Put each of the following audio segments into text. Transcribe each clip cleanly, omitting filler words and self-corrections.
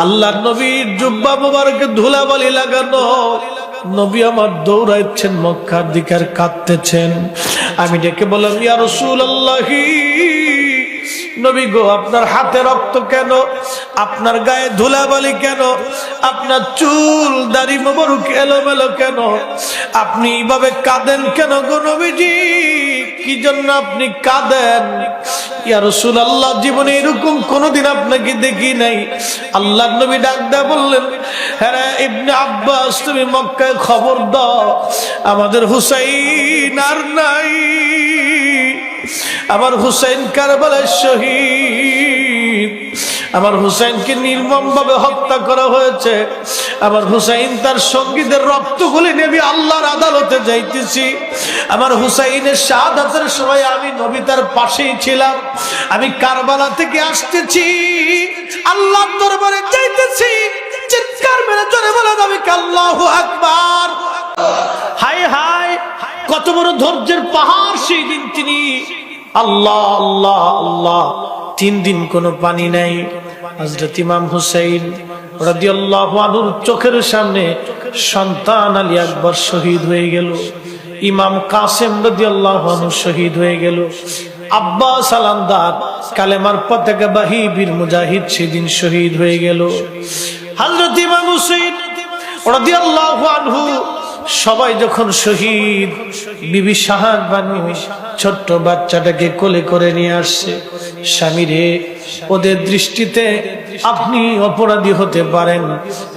আল্লাহর নবীর জুব্বা মুবারকে ধুলাবালি লাগানো। নবী আমার দৌড়াচ্ছেন মক্কার দিকে, কাঁদতেছেন। আমি ডেকে বললাম, ইয়া রাসূলুল্লাহ, নবী গো, আপনার হাতে রক্ত কেন? আপনার গায়ে ধুলাবালি কেন? আপনার চুল দাড়ি মোবারক এলোমেলো কেন? আপনি এইভাবে কাঁদেন কেন গো নবীজি? কি জন্য আপনি কাঁদেন? ইয়া রাসূলুল্লাহ, জীবনে এরকম কোনোদিন আপনাকে দেখি নাই। আল্লাহর নবী ডাক দেয়া বললেন, হ্যাঁ ইবনে আব্বাস, তুমি মক্কায় খবর দাও, আমাদের হুসাইন আর নাই। আমার হুসাইন কারবালার শহীদ। আমার হুসাইনকে নির্মম ভাবে হত্যা করা হয়েছে। আমার হুসাইন তার সঙ্গীদের রক্তগুলি নেবে আল্লাহর আদালতে যাইতেছি। আমার হুসাইনের শাহাদাতের সময় আমি নবী তার পাশেই ছিলাম। আমি কারবালা থেকে আসতেছি, আল্লাহর দরবারে যাইতেছি। চিৎকার মেরে জোরে বলেন আমি আল্লাহু আকবার। হায় হায়, কত বড় ধৈর্যের পাহাড় সেই দিন তিনি। আল্লাহ আল্লাহ আল্লাহ, 3 দিন কোনো পানি নাই। হযরত ইমাম হুসাইন রাদিয়াল্লাহু আনহুর চোখের সামনে সন্তান আলী আকবর শহীদ হয়ে গেল। ইমাম কাসেম রাদিয়াল্লাহু আনহু শহীদ হয়ে গেল। আব্বাস আলামদার কালেমার পতাকাবাহী বীর মুজাহিদ সেদিন শহীদ হয়ে গেল। হযরত ইমাম হুসাইন রাদিয়াল্লাহু আনহু সবাই যখন শহীদ, বিবি শাহাদ বানু ছোট্ট বাচ্চাটাকে কোলে করে নিয়ে আসছে। স্বামীরে, ওদের দৃষ্টিতে আপনি অপরাধী হতে পারেন,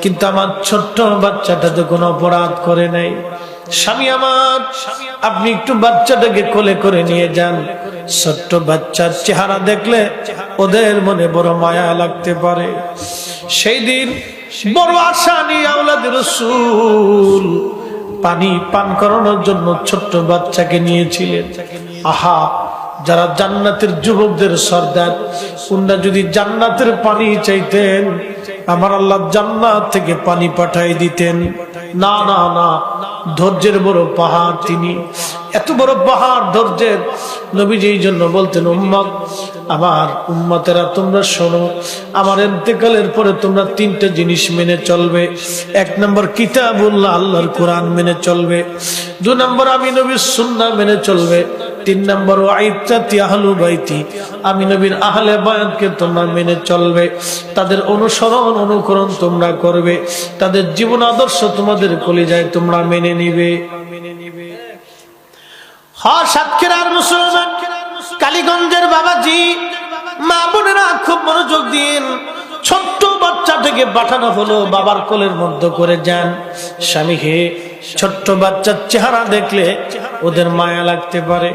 কিন্তু আমার ছোট্ট বাচ্চাটা তো কোনো অপরাধ করে নাই। স্বামী আমার, আপনি একটু বাচ্চাটাকে কোলে করে নিয়ে যান। ছোট্ট বাচ্চার চেহারা দেখলে ওদের মনে বড় মায়া লাগতে পারে। সেই দিন বড় আশা নিয়ে আওলাদে রাসূল পানি পান করানোর জন্য ছোট্ট বাচ্চাকে নিয়েছিলেন। আহা, যারা জান্নাতের যুবকদের সর্দার, উনারা যদি জান্নাতের পানি চাইতেন, আমার আল্লাহ জান্নাত থেকে পানি পাঠাই দিতেন। না না না, ধৈর্যের বড় পাহাড় তিনি। এত বড় পাহাড় ধৈর্যের। নবীজি এই জন্য বলতেন, উম্মত, আমার উম্মতেরা তোমরা শোনো, আমার ইন্তেকালের পরে তোমরা 3টা জিনিস মেনে চলবে। 1 নম্বর কিতাবুল্লাহ, আল্লাহর কোরআন মেনে চলবে। 2 নম্বর আমি নবীর সুন্নাহ মেনে চলবে। 3 নম্বর ওয়াইত্তাতি আহলু বাইতি, আমি নবীর আহলে বায়াতকে তোমরা মেনে চলবে। তাদের অনুসরণ অনুকরণ তোমরা করবে। তাদের জীবন আদর্শ তোমাদের কলিজায় তোমরা মেনে নিবে। হ্যাঁ সাতক্ষীরার মুসলমান, কালীগঞ্জের বাবাজি, মা বোনেরা খুব মনোযোগ দিন। ছোট্ট বাচ্চাটাকে পাঠানো হলো, বাবার কোলের মধ্যে করে যান। স্বামী হে, ছোট্ট বাচ্চার চেহারা দেখলে ওদের মায়া লাগতে পারে।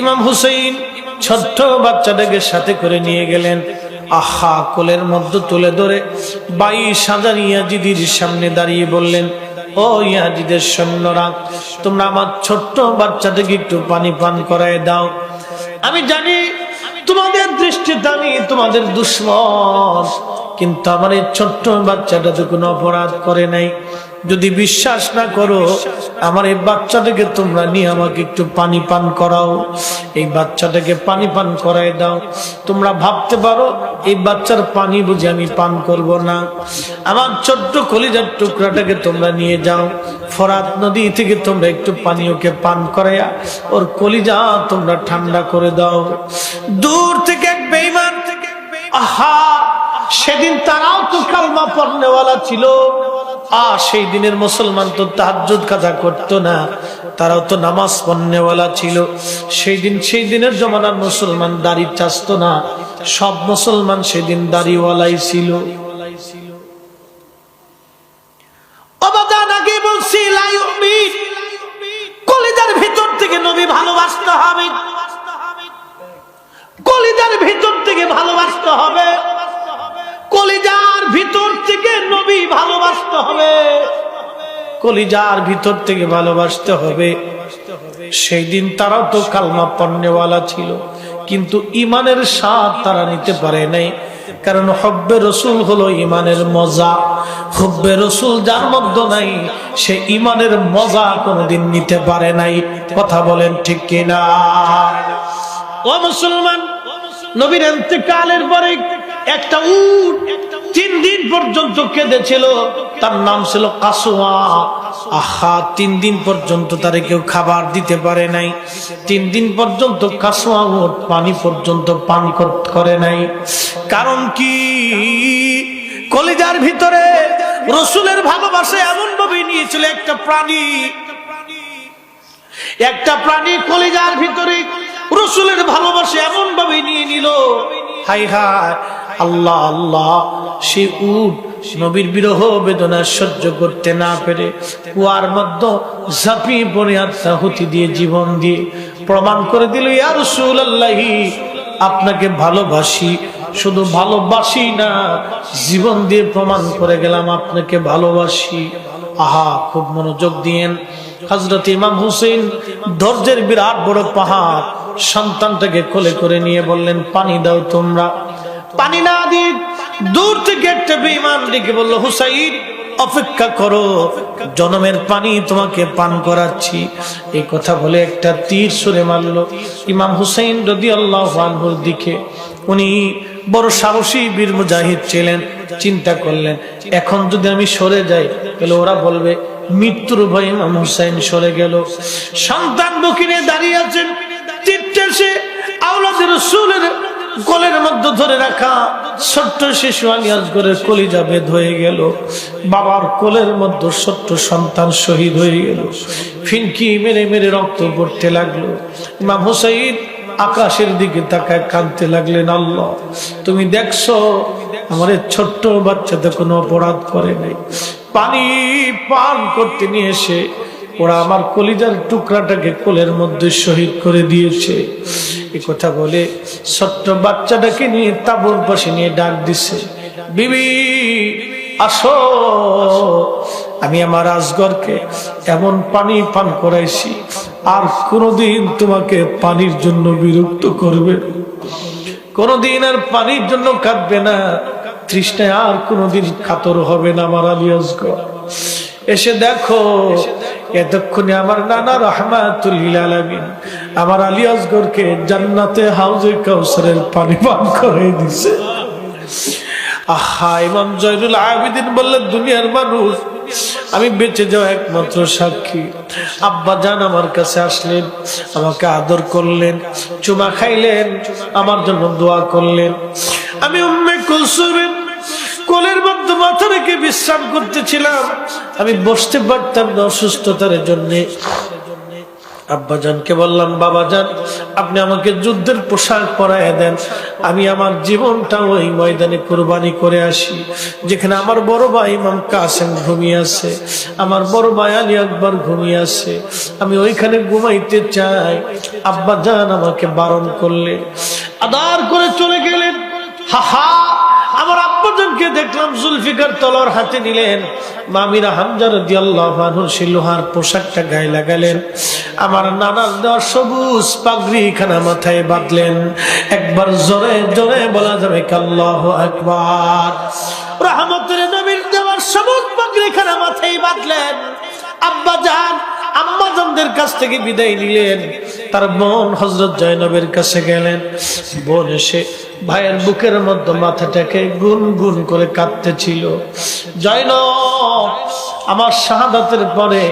ইমাম হুসাইন ছোট্ট বাচ্চাটাকে সাথে করে নিয়ে গেলেন। আহা, কোলের মধ্যে তুলে ধরে 22,000 ইয়াজিদের সামনে দাঁড়িয়ে বললেন, ও ইয়াজিদের সৈন্যরা, তোমরা আমার ছোট্ট বাচ্চাটাকে একটু পানি পান করায় দাও। আমি জানি তোমাদের দৃষ্টিতে আমি তোমাদের দুশমন, কিন্তু আমার এই ছোট্ট বাচ্চাটা তো কোনো অপরাধ করে নাই। যদি বিশ্বাস না করো, আমার এই বাচ্চাটাকে তোমরা নিয়ে আমাকে একটু পানি পান করাও। এই বাচ্চাটাকে পানি পান করায় দাও। তোমরা ভাবতে পারো এই বাচ্চার পানি বুঝে আমি পান করব না। আমার ছোট্ট কলিজার টুকরাটাকে তোমরা নিয়ে যাও, ফরাত নদী থেকে তোমরা একটু পানি ওকে পান করাইয়া ওর কলিজা তোমরা ঠান্ডা করে দাও। দূর থেকে এক বেঈমান, আহা, সেদিন তারাও তো কালমা পড়নেওয়ালা ছিল। সেই দিনের মুসলমান তো তাহাজ্জুদ কাজা করতো না, তারাও তো নামাজ পড়নেওয়ালা ছিল। সেই দিনের জমানার মুসলমান দাড়ি চাচতো না, সব মুসলমান সেদিন দাড়িওয়ালাই ছিল। কলিজার ভিতর থেকে নবী ভালোবাসতে হবে, কলিজার ভিতর থেকে ভালোবাসতে হবে, কলিজার ভিতর থেকে নবী ভালোবাসতে হবে, কলিজার ভিতর থেকে ভালোবাসতে হবে। সেই দিন তারাও তো কালমা পড়নেওয়ালা ছিল, কিন্তু ইমানের স্বাদ তারা নিতে পারে নাই। কারণ হব্বে রসুল হলো ইমানের মজা। হব্বে রসুল যার মধ্যে নাই, সে ইমানের মজা কোনোদিন নিতে পারে নাই। কথা বলেন ঠিক কিনা? ও মুসলমান, নবীর ইন্তেকালের পরে একটা উট 3 দিন পর্যন্ত কেঁদেছিল, তার নাম ছিল কাসওয়া। আহা, 3 দিন পর্যন্ত তারে কেউ খাবার দিতে পারে নাই। 3 দিন পর্যন্ত কাসওয়া উট পানি পর্যন্ত পান করে নাই। কারণ কি? কলিজার ভিতরে রাসূলের ভালোবাসা এমন ভাবে নিয়েছিল একটা প্রাণী কলিজার ভিতরে রাসূলের ভালোবাসা এমন ভাবে নিয়ে নিল। হায় হায়, আল্লাহ আল্লাহ, সে উট নবীর বিরহ বেদনা সহ্য করতে না পেরে কুয়ার মধ্যে ঝাঁপিয়ে পড়ে আত্মাহুতি দিয়ে জীবন দিয়ে প্রমাণ করে দিল, ইয়া রাসূলুল্লাহ, আপনাকে ভালোবাসি। শুধু ভালোবাসি না, জীবন দিয়ে প্রমাণ করে গেলাম আপনাকে ভালোবাসি। আহা, খুব মনোযোগ দিয়েন। হযরত ইমাম হুসাইন ধৈর্যের বিরাট বড় পাহাড়, সন্তানটাকে কোলে করে নিয়ে বললেন, পানি দাও তোমরা। পানি না দিয়ে দূর থেকে একটা বেঈমান ডেকে বলল, হুসাইন অপেক্ষা করো, জনমের পানি তোমাকে পান করাচ্ছি। এই কথা বলে একটা তীর ছুঁড়ে মারল ইমাম হুসাইন রাদিয়াল্লাহু আনহুর দিকে। উনি বড় সাহসী বীর মুজাহিদ ছিলেন। চিন্তা করলেন, এখন যদি আমি সরে যাই তাহলে ওরা বলবে মৃত্যুর ভয়ে ইমাম হুসাইন সরে গেল। সন্তান বুকে দাঁড়িয়ে আছেন, তীরটা সে আওলাদ রাসূলের কোলের মধ্যে ধরে রাখা ছোট্ট শিশু আলী আসগরের কলিজা বেদ হয়ে গেল। বাবার কোলের মধ্যে ছোট্ট সন্তান শহীদ হয়ে গেল। ফিনকি মেরে মেরে রক্ত পড়তে লাগলো। ইমাম হুসাইন আকাশের দিকে তাকায় কাঁদতে লাগলেন, আল্লাহ তুমি দেখছো আমার ছোট্ট বাচ্চাতে কোনো অপরাধ করে নাই, পানি পান করতে নিয়ে এসে ওরা আমার কলিজার টুকরাটাকে কোলের মধ্যে শহীদ করে দিয়েছে। এই কথা বলে ছোট্ট বাচ্চাটাকে নিয়ে তাঁবুর পাশে নিয়ে ডাক দিছে, বিবি আসো, আমি আমার আসগরকে এমন পানি পান করাইছি আর কোনদিন তোমাকে পানির জন্য বিরক্ত করবে, কোনদিন আর পানির জন্য কাঁদবে না, তৃষ্ণায় আর কোনদিন কাতর হবে না আমার আলী আসগর। এসে দেখো, এতক্ষণে আমার নানা রাহমাতুল লিল আলামিন আমার আলী আসগরকে জান্নাতে হাউজে কাউসারের পানি পান করে দিছে। আহা, ইমাম জয়নুল আবেদিন বললেন, দুনিয়ার মানুষ, আমি বেঁচে যাওয়া একমাত্র সাক্ষী। আব্বা জান আমার কাছে আসলেন, আমাকে আদর করলেন, চুমা খাইলেন, আমার জন্য দোয়া করলেন। আমি উম্মে কুলসুমের কোলের মধ্যে মাথা রেখে বিশ্রাম করতেছিলাম, আমি বসতে পারতাম না অসুস্থতার জন্য। আব্বাজানকে বললাম, বাবাজান আপনি আমাকে যুদ্ধের পোশাক পরায় দেন, আমি আমার জীবনটা ওই ময়দানে কুরবানি করে আসি যেখানে আমার বড় ভাই ইমাম কাসেম ঘুমিয়ে আছে, আমার বড় ভাই আলী আকবর ঘুমিয়ে আছে, আমি ওইখানে ঘুমাইতে চাই। আব্বাজান আমাকে বারণ করলেন, আদার করে চলে গেলেন। হাহা, আমার আব্বাজানকে দেখলাম জুলফিকার তলোয়ার হাতে নিলেন, মামিরা হামজা রাদিয়াল্লাহু আনহু সেই লোহার পোশাকটা গায়ে লাগালেন, আমার নানার দেওয়া সবুজ পাগড়ি খানা মাথায় বাঁধলেন। একবার জোরে জোরে বলা যাবে আল্লাহু আকবার। রাহমাতুল নবীর দেওয়া সবুজ পাগড়ি খানা মাথায় বাঁধলেন। আব্বাজান আম্মাজানদের কাছ থেকে বিদায় নিলেন, তার বোন হযরত জয়নবের কাছে গেলেন। বোন এসে ভাইয়ের বুকের মধ্যে মাথাটাকে গুনগুন করে কাঁদতেছিল। জয়নব, আমার শাহাদাতের পরে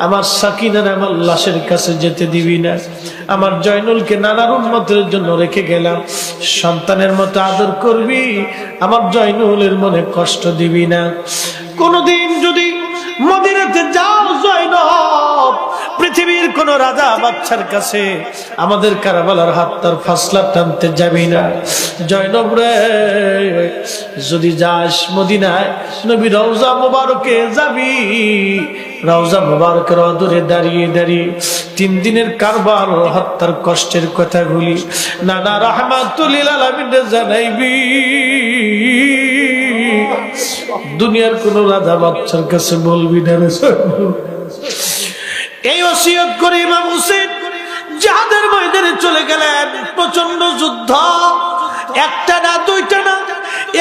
আমার সাকিনার আমার লাশের কাছে যেতে দিবি না, আমার জয়নুলকে নানার উম্মতের জন্য রেখে গেলাম, সন্তানের মতো আদর করবি, আমার জয়নুলের মনে কষ্ট দিবি না। কোনদিন যদি মদিনাতে যাও জয়নব, পৃথিবীর কোন রাজা বাচ্চার কাছে আমাদের কারবালার হাত তার ফাসলা টানতে যাবি না। জয়নব রে, যদি যাস মদিনায় নবী রওজা মুবারকে যাবি, রওজা মুবারকের অদূরে দাঁড়িয়ে দাঁড়িয়ে 3 দিনের কারবার হত্যার কষ্টের কথাগুলি নানা রাহমাতুল লিল আলামিন জানাইবি। দুনিয়ার কোন রাজা বাচ্চার কাছে বলবি না রে। এই ওসিয়ত করে ইমাম হুসেন জিহাদের ময়দানে চলে গেলেন। প্রচন্ড যুদ্ধ, একটা না দুইটা না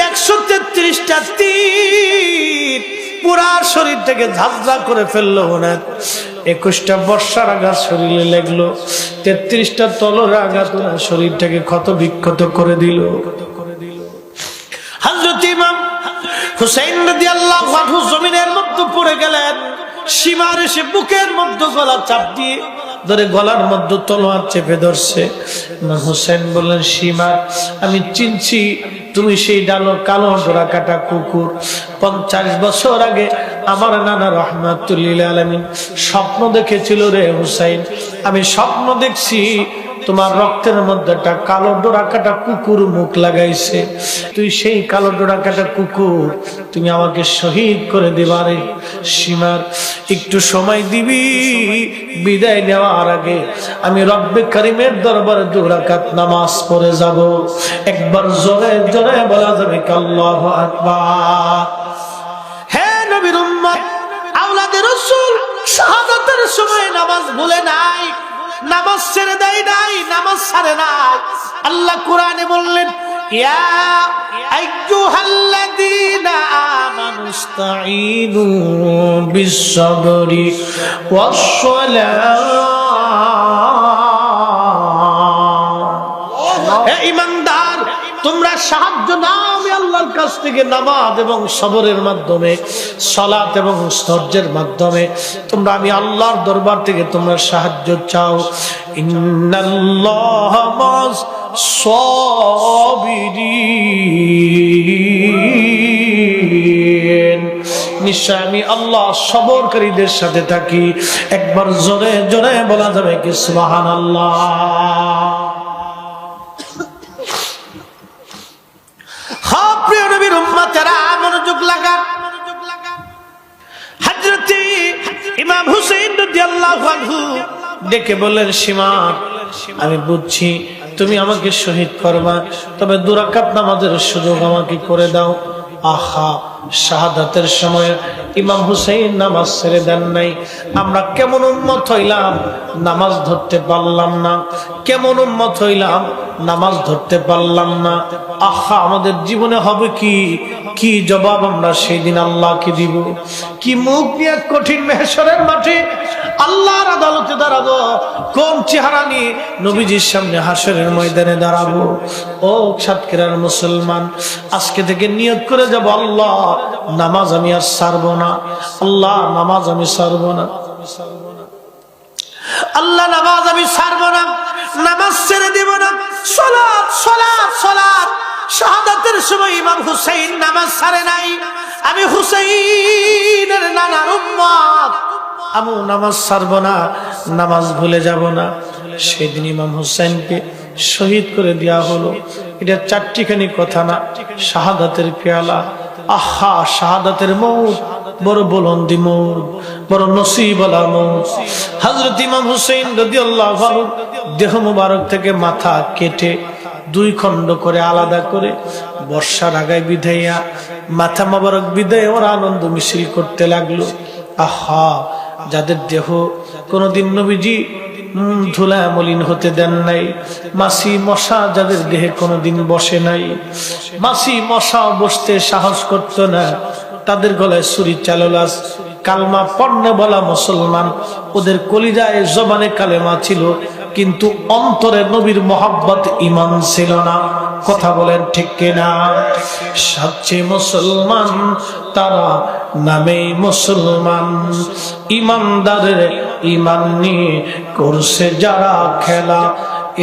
133টা তীর পুরা শরীরটাকে ঝাঁঝরা করে ফেললো। না 21টা বর্ষার আঘাত শরীরে লাগলো, 33টা তলোয়ারের আঘাত শরীরটাকে ক্ষত বিক্ষত করে দিল। হুসাইন রাদিয়াল্লাহু আনহু জমিনের মধ্যে পড়ে গেলেন। সীমার এসে বুকের মধ্যে গলা চাপ দিয়ে ধরে গলার মধ্যে তলোয়ার চেপে ধরছে। হুসাইন বললেন, সীমা, আমি চিনছি, তুমি সেই ডালো কালো ডোরা কাটা কুকুর। 50 বছর আগে আমার নানা রহমাতুল্লিল আলামিন স্বপ্ন দেখেছিল রে হুসাইন। আমি স্বপ্ন দেখছি তোমার রক্তের মধ্যে একটা কালো ডোরা কাটা কুকুর মুখ লাগাইছে। তুই সেই কালো ডোরা কাটা কুকুর, তুমি আমাকে শহীদ করে দিবারে। সীমার একটু সময় দিবি, বিদায় নেওয়ার আগে আমি রব্বে কারিমের দরবারে 2 রাকাত নামাজ পড়ে যাব। একবার জোরে জোরে বলা যাবে আল্লাহু আকবার। হে নবীর উম্মত, আওলাদে রাসূল শাহাদাতের সময় নামাজ ভুলে নাই, নামাজ ছেড়ে দেয় নাই, নামাজ ছাড়ে নাই। আল্লাহ কোরআনে বললেন, ইয়া আইয়ুহাল্লাযীনা আমানু ইসতাঈনু বিস-সাবরি ওয়াস-সালাহ। হে ঈমানদার, তোমরা সাহায্য নাও আমি আল্লাহর কাছ থেকে নামাজ এবং সবরের মাধ্যমে, সালাত এবং ধৈর্যের মাধ্যমে। তোমরা আমি আল্লাহর দরবার থেকে তোমরা সাহায্য চাও। ইন্নাল্লাহা মা'আস সাবিরিন, নিশ্চয় আমি আল্লাহ সবরকারীদের সাথে থাকি। একবার জোরে জোরে বলা যাবে কি সুবহানাল্লাহ। প্রিয় নবীর উম্মতেরা, মনোযোগ লাগান। হযরত ইমাম হুসাইন রাদিয়াল্লাহু আনহু ডেকে বললেন, সীমা, আমি বুঝছি তুমি আমাকে শহীদ করবা, তবে 2 রাকাত নামাজের সুযোগ আমাকে করে দাও। আহা, শাহাদাতের সময় ইমাম হুসাইন নামাজ ছেড়ে দেন নাই। আমরা কেমন উম্মত হইলাম, নামাজ ধরতে পারলাম না। কেমন উম্মত হইলাম, নামাজ ধরতে পারলাম না। আহা, আমাদের জীবনে হবে কি? কি জবাব আমরা সেই দিন আল্লাহকে দিব? কি মুখ নিয়ে কঠিন মেহশরের মাঠে আল্লাহর আদালতে দাঁড়াবো? কোন চেহারা নিয়ে নবীজির সামনে হাসরের ময়দানে দাঁড়াবো? ও সাতক্ষীরার মুসলমান, আজকে থেকে নিয়ত করে যাব, আল্লাহ নামাজ আমি আর ছাড়বো না। আল্লাহ নামাজ আমি ছাড়বো না। আল্লাহ নামাজ আমি ছাড়বো না, নামাজ ছেড়ে দিব না। সালাত সালাত সালাত। শাহাদাতের সময় ইমাম হুসাইন নামাজ ছাড়ে নাই। আমি হুসাইনের নানার উম্মত, আমি নামাজ ছাড়বো না, নামাজ ভুলে যাব না। সেদিন ইমাম হুসাইনকে শহীদ করে দেওয়া হলো। এটা 4টিখানি কথা না, শাহাদাতের পেয়ালা। আহা, শাহাদাতের মৌত বড় বুলন্দি মৌত, বড় নসিবওয়ালা মৌত। হযরত ইমাম হুসাইন রাদিয়াল্লাহু আনহু দেহ মুবারক থেকে মাথা কেটে 2 খণ্ড করে আলাদা করে বর্ষার আগায় বিধাইয়া মাথা মুবারক বিদায় ওরা আনন্দ মিছিল করতে লাগলো। আহা, যাদের দেহ কোনদিন নবীজি ধুলা মলিন হতে দেন নাই, মাছি মশা যাদের দেহে কোনদিন বসে নাই, মাছি মশা বসতে সাহস করত না, তাদের গলায় ছুরি চালালাস, কালমা পড়নে বলা মুসলমান, ওদের কলিজায় জবানে কালেমা ছিল, কিন্তু অন্তরে নবীর মোহাব্বত ঈমান ছিল না। কথা বলেন ঠিক কিনা? সাচ্চে মুসলমান তারা নামে মুসলমান, ঈমানদারের ঈমান নিয়ে করছে যারা খেলা,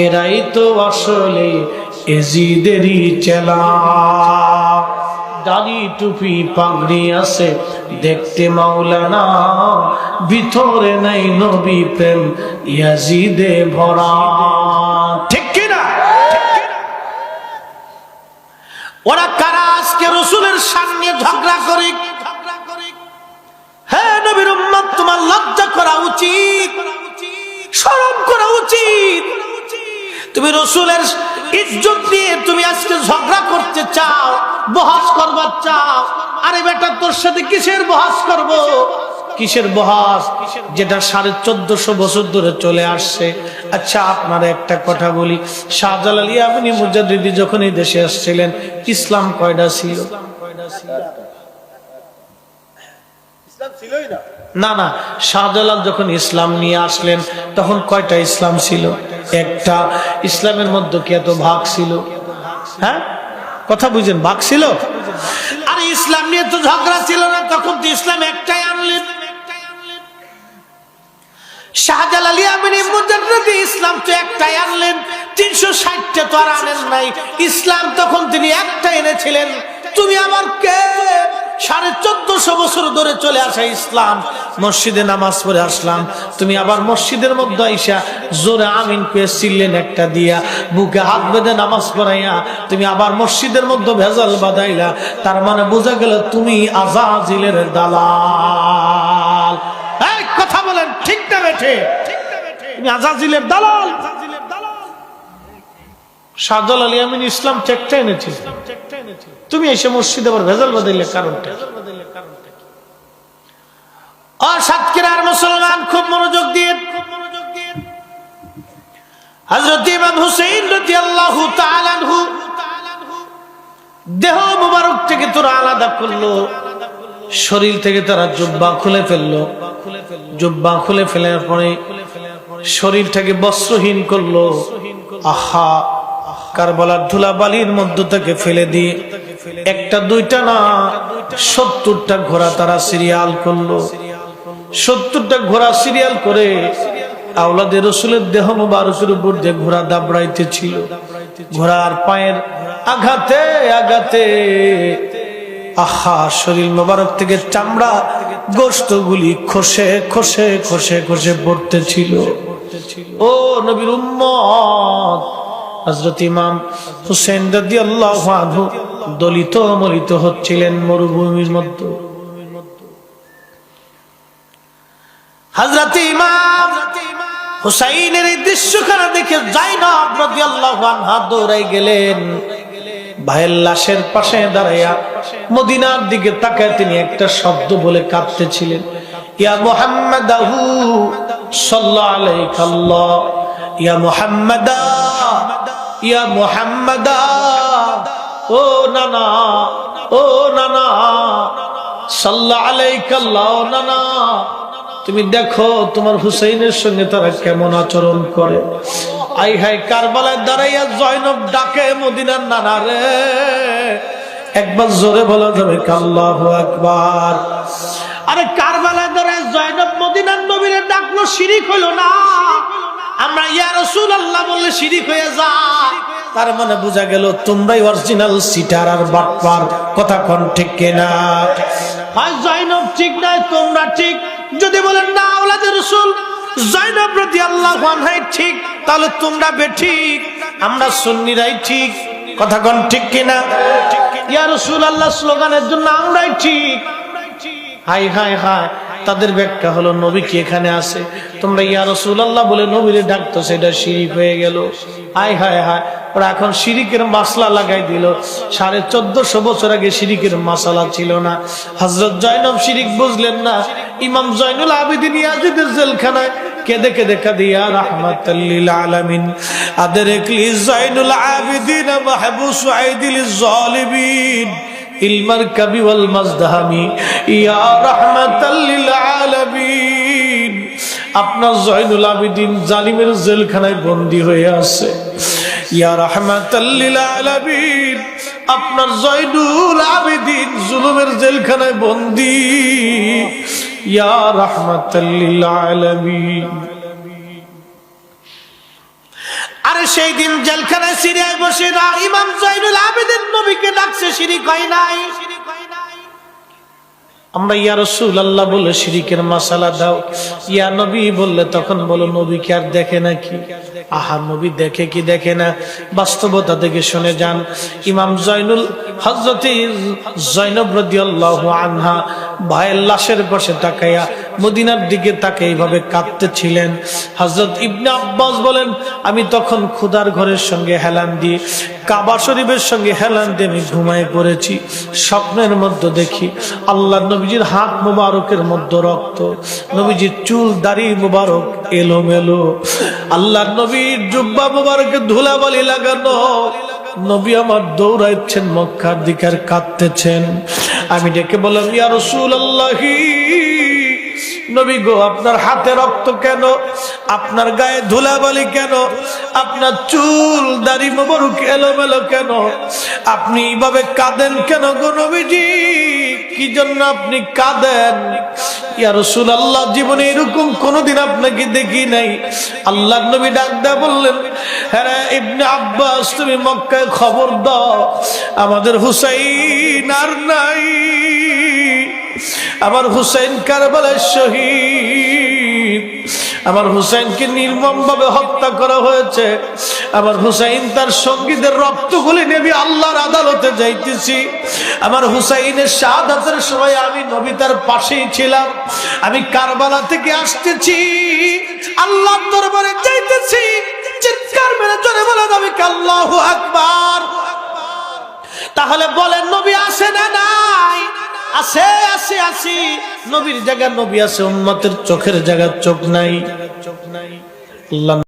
এরাই তো আসলে এজিদেরই চেলা। দাড়ি টুপি পাগড়ি আছে দেখতে মাওলানা, ভিতরে নাই নবী প্রেম ইয়াজিদে ভরা। ঠিক কিনা? ওরা কারা আজকে রাসূলের সামনে ঝগড়া করে? হে নবীর উম্মত, তোমার লজ্জা করা উচিত, শরম করা উচিত। তুমি রাসূলের ইজ্জত নিয়ে তুমি আজকে ঝগড়া করতে চাও, বহস করবার চাও। আরে বেটা, তোর সাথে কিসের বহস করব? কিসের বহস? যেটা 1450 বছর ধরে চলে আসছে। আচ্ছা, আপনারা একটা কথা বলি, শাহজালাল ইয়ামানি মুজাদ্দিদি যখন এই দেশে আসছিলেন, ইসলাম কয়টা ছিল? ইসলাম ছিলই না। না না, শাহজালাল যখন ইসলাম নিয়ে আসলেন তখন কয়টা ইসলাম ছিল? একটা। ইসলামের মধ্যে কি এত ভাগ ছিল? হ্যাঁ, কথা বুঝেন, ভাগ ছিল? আর ইসলাম নিয়ে তো ঝগড়া ছিল না, তখন তো ইসলাম একটাই আনলেন। শাহজালাল ইয়ামানি মুজাদ্দিদ ইসলাম তো একটাই আনলেন, 360টা তো আর আনেন নাই। ইসলাম তখন তিনি একটাই এনেছিলেন। তুমি আমার কে? 1450 বছর ধরে চলে আসা ইসলাম, মসজিদে নামাজ পড়ে আসলাম, তুমি আবার মসজিদের মধ্যে আইসা জোরে আমিন পেয়েছিলেন একটা দিয়া, বুকে হাত বেঁধে নামাজ পড়াইয়া তুমি আবার মসজিদের মধ্যে ভেজাল বাঁধাইলা। তার মানে বোঝা গেল তুমি আজাজিলের দালাল। এই কথা বলেন ঠিক না বেঠে? তুমি আজাজিলের দালাল। শাহজালাল ইয়ামানি ইসলাম চেকটা এনেছিল, তুমি এসে মসজিদে আবার ভেজাল বাঁধাইলে কারণটা? আর সাতক্ষীরার মুসলমান খুব মনোযোগ দিয়ে হযরত ইমাম হুসাইন রাদিয়াল্লাহু তাআলা আনহু দেহ মুবারক থেকে তোরা আলাদা করলো, শরীর থেকে তারা জুব্বা খুলে ফেললো, জুব্বা খুলে ফেলার পরে শরীরটাকে বস্ত্রহীন করলো। আহা, কারবালার ধুলাবালির মধ্য থেকে ফেলে দিয়ে একটা দুইটা না 70টা ঘোড়া তারা সিরিয়াল করলো। 70টা ঘোড়া সিরিয়াল করে আওলাদে রসুলের দেহ মুবারকের উপর দিয়ে ঘোড়া দাবড়াইতেছিল। ঘোড়ার পায়ের আঘাতে আঘাতে আহা, শরীর মুবারক থেকে চামড়া গোশতগুলি খসে খসে খসে খসে পড়তেছিল। ও নবীর উম্মত, হযরত ইমাম হুসাইন রাদিয়াল্লাহু আনহু দলিত মলিত হচ্ছিলেন মরুভূমির মধ্যে। হযরত ইমাম হুসাইনের এই দৃশ্যখানা দেখে যায়নব রাদিয়াল্লাহু আনহা দৌড়াই গেলেন। ভাইয়ের লাশের পাশে দাঁড়াইয়া মদিনার দিকে তাকায় তিনি একটা শব্দ বলে কাঁদতেছিলেন, ইয়া মুহাম্মাদাহু সাল্লাল্লাহু আলাইহি আল্লাহ, ইয়া মুহাম্মাদা, ইয়া মুহাম্মাদা। ও নানা, ও নানা, সাল্লাল্লাহু আলাইহি আল্লাহ, নানা তুমি দেখো তোমার হুসাইনের সঙ্গে তারা কেমন আচরণ করে। আই হাই, কারবালায় দাঁড়াইয়া জয়নব ডাকে মদিনার নানা রে। একবার জোরে বলা যাবে আল্লাহু আকবার। আরে কারবালায় দাঁড়ায় জয়নব মদিনার নবীরে ডাকলো, শিরিক হলো না। আমরা ইয়া রাসূলুল্লাহ বললে শিরিক হয়ে যায়। তার মানে বোঝা গেল তোমরাই অরিজিনাল সিটার আর বাটপার। কথা কোন ঠিক কিনা? হয় জয়নব ঠিক নয়, তোমরা ঠিক। যদি বলেন না আওলাদে রাসূল জয়নব রাদিয়াল্লাহু আনহা ঠিক, তাহলে তোমরা বেঠিক, আমরা সুন্নিরাই ঠিক। কথা কোন ঠিক কিনা? ইয়া রাসূলুল্লাহ স্লোগানের জন্য আমরাই ঠিক। হাই হাই হাই, তাদের ব্যাখ্যা হলো নবী কি এখানে আছে, তোমরা ইয়া রাসূলুল্লাহ বলে নবীরে ডাকতো, সেটা শিরিক হয়ে গেল। হাই হাই হাই, ওরা এখন শিরিকের মাসলা লাগাই দিল। 1450 বছর আগে শিরিকের মাসালা ছিল না। হযরত জয়নব শিরিক বুঝলেন না। ইমাম জয়নুল আবেদিন ইয়াজিদের জেলখানায় কেঁদে কেঁদে কাঁদিয়া রাহমাতাল লিল আলামিন আদরিকলি জয়নুল আবেদিন মাহবুস আইদিল জালিমিন ইলমার কাবি ওয়াল মাজদাহামি ইয়া রাহমাতাল লিল আলামিন। আপনার জয়নুল আবেদিন জালিমের জেলখানায় বন্দী হয়ে আছে। ইয়া রাহমাতাল লিল আলামিন, আপনার জয়নুল আবেদিন জুলুমের জেলখানায় বন্দী। ইয়া রাহমাতাল লিল আলামিন। আরে সেই দিন জেলখানায় সিরিয়ায় বসে না ইমাম জয়নুল আবেদিন নবীকে ডাকছে, শিরিক হয় নাই। আমরা ইয়া রাসূলুল্লাহ বলে শিরিকের মাসালা দাও, ইয়া নবী বললে তখন বলো নবী কি আর দেখে নাকি? আহা, নবী দেখে কি দেখে না, বাস্তবতা থেকে শুনে যান। ইমাম জয়নুল হযরত জয়নব রাদিয়াল্লাহু আনহা ভাইয়ের লাশের পাশে তাকাইয়া মদিনার দিকে তাকে এইভাবে কাঁদতেছিলেন। হযরত ইবনে আব্বাস বলেন, আমি তখন খুদার ঘরের সঙ্গে হেলান দিয়ে কাবা শরীফের সঙ্গে হেলান দিয়ে আমি ঘুমায় পড়েছি। স্বপ্নের মধ্যে দেখি আল্লাহ নবীজির হাত মুবারকের মধ্যে রক্ত, নবীজির চুল দাড়ি মুবারক এলোমেলো, আল্লাহ নবীর জুব্বা মুবারকে ধুলাবালি লাগানো। নবী আমার দৌড়াইছেন মক্কার দিকে আর কাঁদতেছেন। আমি ডেকে বললাম, ইয়া রাসূলুল্লাহ, নবী গো আপনার হাতে রক্ত কেন? আপনার গায়ে ধুলাবালি কেন? আপনার চুল দাড়ি মোবারক এলোমেলো কেন? আপনি এইভাবে কাঁদেন কেন গো নবীজি? কি জন্য আপনি কাঁদেন? ইয়া রাসূলুল্লাহ, জীবনে এরকম কোনোদিন আপনাকে দেখি নাই। আল্লাহর নবী ডাক দেয়া বললেন, হ্যাঁ ইবনে আব্বাস, তুমি মক্কায় খবর দাও, আমাদের হুসাইন আর নাই। আমার হুসাইন কারবালার শহীদ। আমার হুসাইনকে নির্মম ভাবে হত্যা করা হয়েছে। আমার হুসাইন তার সঙ্গীদের রক্তগুলি নেবে আল্লাহর আদালতে যাইতেছি। আমার হুসাইনের শাহাদাতের সময় আমি নবী তার পাশেই ছিলাম। আমি কারবালা থেকে আসতেছি, আল্লাহর দরবারে যাইতেছি। চিৎকার মেরে জোরে বলেন আমি আল্লাহু আকবার। তাহলে বলেন নবী আছে না নাই? আছে, আছে, আছে। নবীর জায়গা নবী আছে, উম্মতের চোখের জায়গা চোখ নাই। আল্লাহ